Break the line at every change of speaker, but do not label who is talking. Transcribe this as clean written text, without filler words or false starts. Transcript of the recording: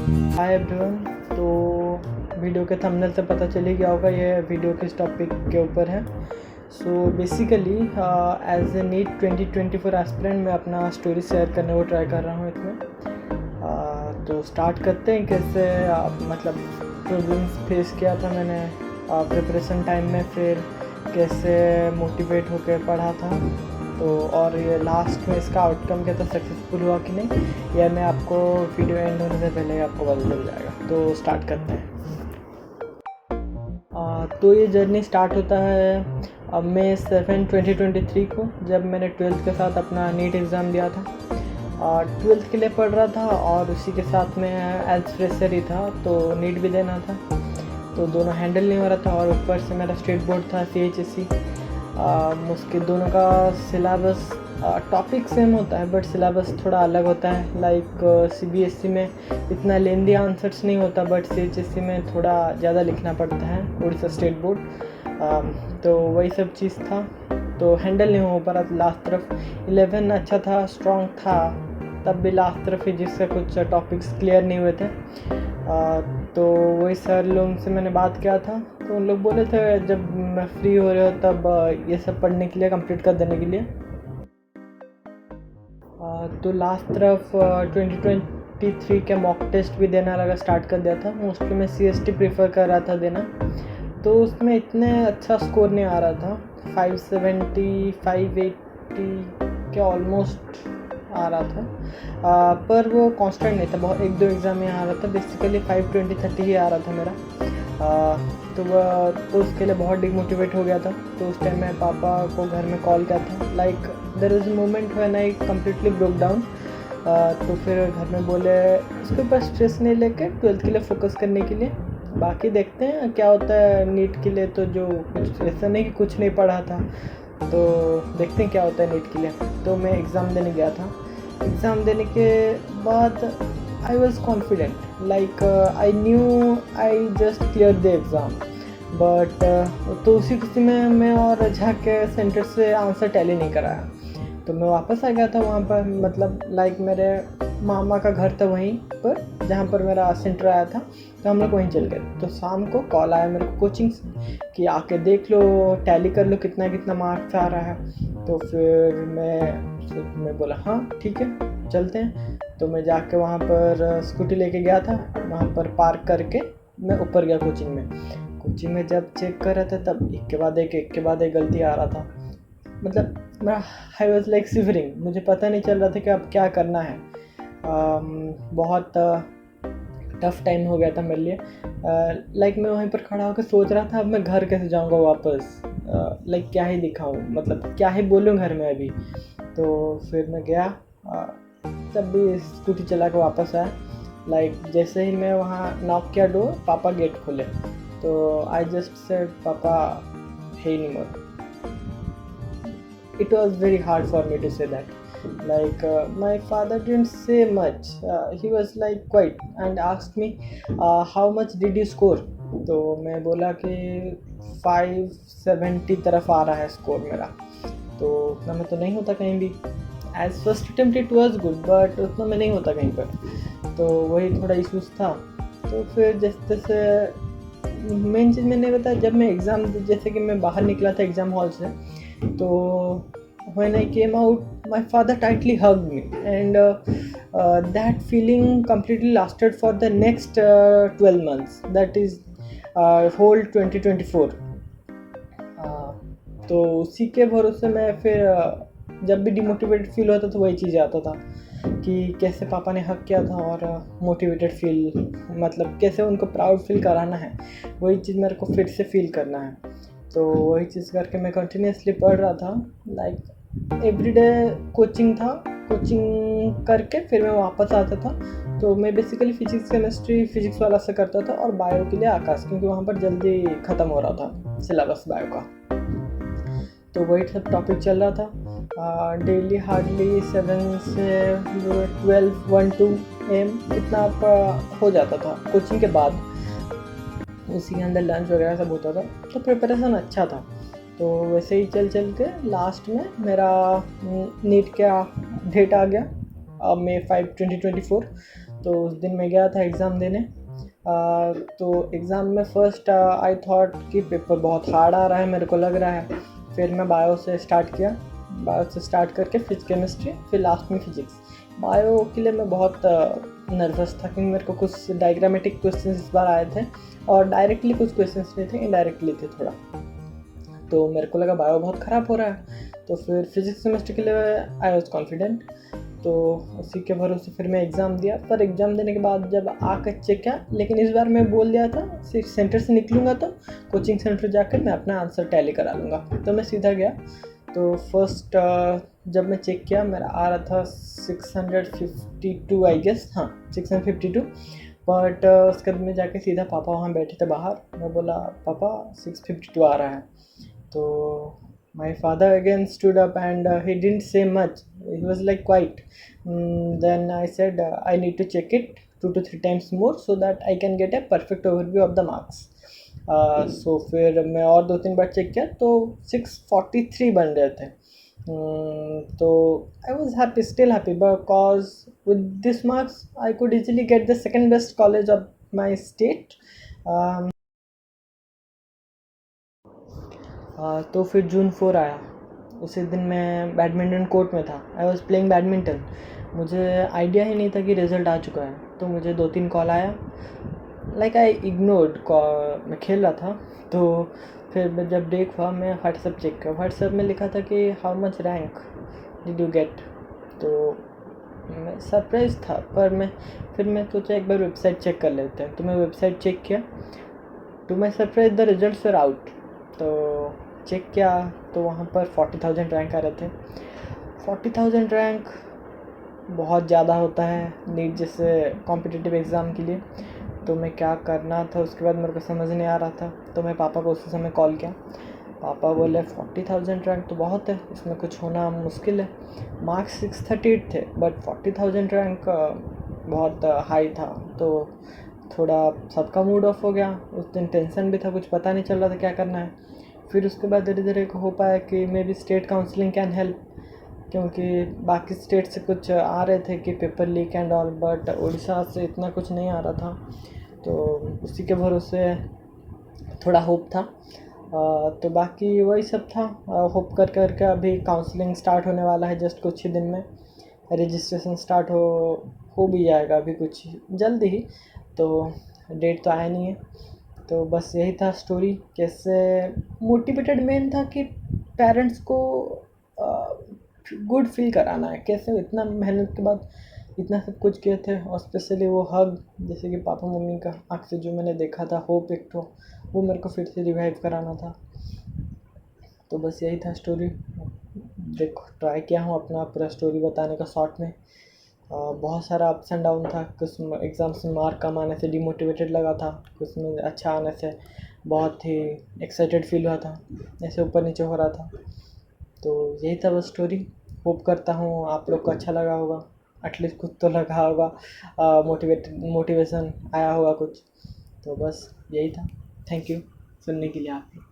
Hi everyone. तो video के thumbnail से पता चल ही गया होगा ये वीडियो किस टॉपिक के ऊपर है। So basically as a NEET 2024 aspirant मैं अपना स्टोरी शेयर करने को ट्राई कर रहा हूँ इसमें। तो स्टार्ट करते हैं कैसे मतलब प्रॉब्लम्स फेस किया था मैंने प्रिपरेशन टाइम में, फिर कैसे मोटिवेट होकर पढ़ा था, तो और ये लास्ट में इसका आउटकम क्या था, सक्सेसफुल हुआ कि नहीं, यह मैं आपको वीडियो एंड होने से पहले आपको पता चल जाएगा। तो स्टार्ट करते हैं। तो ये जर्नी स्टार्ट होता है मई 7, 2023 को, जब मैंने 12th के साथ अपना नीट एग्ज़ाम दिया था। 12th के लिए पढ़ रहा था और उसी के साथ में एज फ्रेशर ही था, तो नीट भी देना था, तो दोनों हैंडल नहीं हो रहा था। और ऊपर से मेरा स्टेट बोर्ड था CHSE। उसके दोनों का सिलेबस टॉपिक सेम होता है बट सिलेबस थोड़ा अलग होता है। लाइक CBSE में इतना लेंदी आंसर्स नहीं होता बट CHSE में थोड़ा ज़्यादा लिखना पड़ता है, उड़ीसा स्टेट बोर्ड। तो वही सब चीज़ था, तो हैंडल नहीं हो पा रहा था लास्ट तरफ। 11 अच्छा था, स्ट्रॉन्ग था, तब भी लास्ट तरफ ही जिससे कुछ टॉपिक्स क्लियर नहीं हुए थे। तो वही सर लोग से मैंने बात किया था, तो उन लोग बोले थे जब मैं फ्री हो रहे हो तब ये सब पढ़ने के लिए कंप्लीट कर देने के लिए। तो लास्ट तरफ 2023 के मॉक टेस्ट भी देना लगा, स्टार्ट कर दिया था। मोस्टली मैं CST प्रीफर कर रहा था देना, तो उसमें इतने अच्छा स्कोर नहीं आ रहा था। 570 580 के ऑलमोस्ट आ रहा था, पर वो कांस्टेंट नहीं था, बहुत 1-2 एग्ज़ाम में आ रहा था। बेसिकली 520-30 ही आ रहा था मेरा। तो उसके लिए बहुत डिमोटिवेट हो गया था। तो उस टाइम मैं पापा को घर में कॉल किया था, like there is a moment when I completely broke down. तो फिर घर में बोले इसके ऊपर स्ट्रेस नहीं लेके 12th के लिए फ़ोकस करने के लिए, बाकी देखते हैं क्या होता है नीट के लिए। तो जो कुछ ऐसा नहीं कि कुछ नहीं पढ़ा था, तो देखते हैं क्या होता है नीट के लिए। तो मैं एग्ज़ाम देने गया था। एग्ज़ाम देने के बाद I was confident, like I knew I just clear the exam, but तो उसी खुशी में मैं और जाके सेंटर से आंसर टैली नहीं कराया। तो मैं वापस आ गया था वहाँ पर, मतलब लाइक मेरे मामा का घर था वहीं पर जहाँ पर मेरा सेंटर आया था, तो हम लोग वहीं चल गए। तो शाम को कॉल आया मेरे को कोचिंग से कि आके देख लो, टैली कर लो कितना कितना मार्क्स आ रहा है। तो फिर मैं बोला हाँ ठीक है चलते हैं। तो मैं जाके वहाँ पर स्कूटी लेके गया था, वहाँ पर पार्क करके मैं ऊपर गया कोचिंग में। कोचिंग में जब चेक कर रहा था तब एक के बाद एक गलती आ रहा था। मतलब मैं आई वॉज लाइक सिवरिंग, मुझे पता नहीं चल रहा था कि अब क्या करना है। बहुत टफ़ टाइम हो गया था मेरे लिए। लाइक मैं वहीं पर खड़ा होकर सोच रहा था अब मैं घर कैसे जाऊंगा वापस, लाइक क्या ही दिखाऊं, मतलब क्या ही बोलूं घर में अभी। तो फिर मैं गया, तब भी स्कूटी चला के वापस आया। लाइक जैसे ही मैं वहाँ नॉक किया डोर, पापा गेट खोले, तो आई just said papa hey any more. It was very hard for me to say that. Like my father didn't say much. He was like quiet and asked me how much did you score. तो मैं बोला कि 570 तरफ आ रहा है score मेरा, तो उतना में तो नहीं होता कहीं भी। As first attempt it was good but उतना में नहीं होता कहीं पर, तो वही थोड़ा इशूज़ था। तो फिर जैसे जैसे मेन चीज़ मैंने बताया, जब मैं एग्ज़ाम जैसे कि मैं बाहर निकला था एग्ज़ाम हॉल से, तो when I came out, my father tightly hugged me, and that feeling completely lasted for the next 12 months. That is whole 2024. तो उसी के भरोसे मैं फिर जब भी डिमोटिवेटेड फील होता तो वही चीज़ आता था कि कैसे पापा ने हक किया था और मोटिवेटेड फील, मतलब कैसे उनको प्राउड फील कराना है, वही चीज़ मेरे को फिर से फील करना है। तो वही चीज़ करके मैं कंटिन्यूसली पढ़ रहा था। लाइक एवरीडे कोचिंग था, कोचिंग करके फिर मैं वापस आता था। तो मैं बेसिकली फिजिक्स केमिस्ट्री फिजिक्स वाला से करता था और बायो के लिए आकाश, क्योंकि वहाँ पर जल्दी ख़त्म हो रहा था सिलेबस बायो का। तो वही सब टॉपिक चल रहा था। डेली हार्डली 7 से 1-2 AM इतना हो जाता था कोचिंग के बाद। उसी के अंदर लंच वगैरह सब होता था, तो प्रिपरेशन अच्छा था। तो वैसे ही चल के लास्ट में मेरा नीट का डेट आ गया, मई 5, 2024। तो उस दिन मैं गया था एग्ज़ाम देने। तो एग्ज़ाम में फ़र्स्ट आई थॉट कि पेपर बहुत हार्ड आ रहा है, मेरे को लग रहा है। फिर मैं बायो से स्टार्ट किया, बायो से स्टार्ट करके फिर केमिस्ट्री, फिर लास्ट में फिजिक्स। बायो के लिए मैं बहुत नर्वस था क्योंकि मेरे को कुछ डायग्रामेटिक क्वेश्चन इस बार आए थे और डायरेक्टली कुछ क्वेश्चंस नहीं थे, इनडायरेक्टली थे थोड़ा। तो मेरे को लगा बायो बहुत ख़राब हो रहा है। तो फिर फिजिक्स सेमेस्टर के लिए आई वॉज कॉन्फिडेंट। तो उसी के भरोसे फिर मैं एग्ज़ाम दिया। पर एग्ज़ाम देने के बाद जब आकर चेक किया, लेकिन इस बार मैं बोल दिया था सिर्फ सेंटर से निकलूँगा तो कोचिंग सेंटर जाकर मैं अपना आंसर टैली करा लूँगा। तो मैं सीधा गया। तो फर्स्ट जब मैं चेक किया मेरा आ रहा था 652 आई गेस, हाँ 652। बट उसके बाद में जाके सीधा पापा वहाँ बैठे थे बाहर। मैं बोला पापा 652 आ रहा है। तो my father again stood up and he didn't say much. He was like quiet. Then I said I need to check it 2 to 3 times more so that I can get a perfect overview of the marks. So फिर मैं और 2-3 बार check किया तो 643 बन रहे थे। तो I was happy, still happy, because with this marks I could easily get the second best college of my state. तो फिर जून 4 आया। उसी दिन मैं बैडमिंटन कोर्ट में था। I was playing badminton. मुझे आइडिया ही नहीं था कि रिज़ल्ट आ चुका है। तो मुझे 2-3 कॉल आया, लाइक आई इग्नोर्ड कॉल। मैं खेल रहा था। तो फिर मैं जब देखा, मैं व्हाट्सएप चेक किया, व्हाट्सएप में लिखा था कि how much rank did you get. तो मैं सरप्राइज था, पर फिर मैं सोचा एक बार वेबसाइट चेक कर लेते हैं। तो मैं वेबसाइट चेक किया। To my surprise the results were out. तो चेक किया तो वहाँ पर 40,000 रैंक आ रहे थे। 40,000 रैंक बहुत ज़्यादा होता है नीट जैसे कॉम्पिटिटिव एग्ज़ाम के लिए। तो मैं क्या करना था उसके बाद मेरे को समझ नहीं आ रहा था। तो मैं पापा को उसी समय कॉल किया। पापा बोले 40,000 रैंक तो बहुत है, इसमें कुछ होना मुश्किल है। मार्क्स 638 थे बट 40,000 रैंक बहुत हाई था। तो थोड़ा सबका मूड ऑफ हो गया। उस दिन टेंशन भी था, कुछ पता नहीं चल रहा था क्या करना है। फिर उसके बाद धीरे धीरे हो पाया कि may be state counselling can help, क्योंकि बाकी स्टेट से कुछ आ रहे थे कि paper leak and all, but Orissa से इतना कुछ नहीं आ रहा था। तो उसी के भरोसे थोड़ा होप था। तो बाकी वही सब था। होप कर करके अभी काउंसलिंग स्टार्ट होने वाला है जस्ट कुछ ही दिन में। रजिस्ट्रेशन स्टार्ट हो भी जाएगा अभी कुछ जल्द ही। तो डेट तो आया नहीं है। तो बस यही था स्टोरी। कैसे मोटिवेटेड मेन था कि पेरेंट्स को गुड फील कराना है, कैसे इतना मेहनत के बाद इतना सब कुछ किए थे। और स्पेशली वो हग, जैसे कि पापा मम्मी का आँख से जो मैंने देखा था होप एक तो, वो मेरे को फिर से रिवाइव कराना था। तो बस यही था स्टोरी। देखो ट्राई किया हूँ अपना पूरा स्टोरी बताने का शॉर्ट में। बहुत सारा अप्स एंड डाउन था। कुछ एग्ज़ाम्स में मार्क कम आने से डिमोटिवेटेड लगा था, कुछ में अच्छा आने से बहुत ही एक्साइटेड फील हुआ था, ऐसे ऊपर नीचे हो रहा था। तो यही था बस स्टोरी। होप करता हूँ आप लोग को अच्छा लगा होगा, एटलीस्ट कुछ तो लगा होगा, मोटिवेशन आया होगा कुछ। तो बस यही था। थैंक यू सुनने के लिए आपको।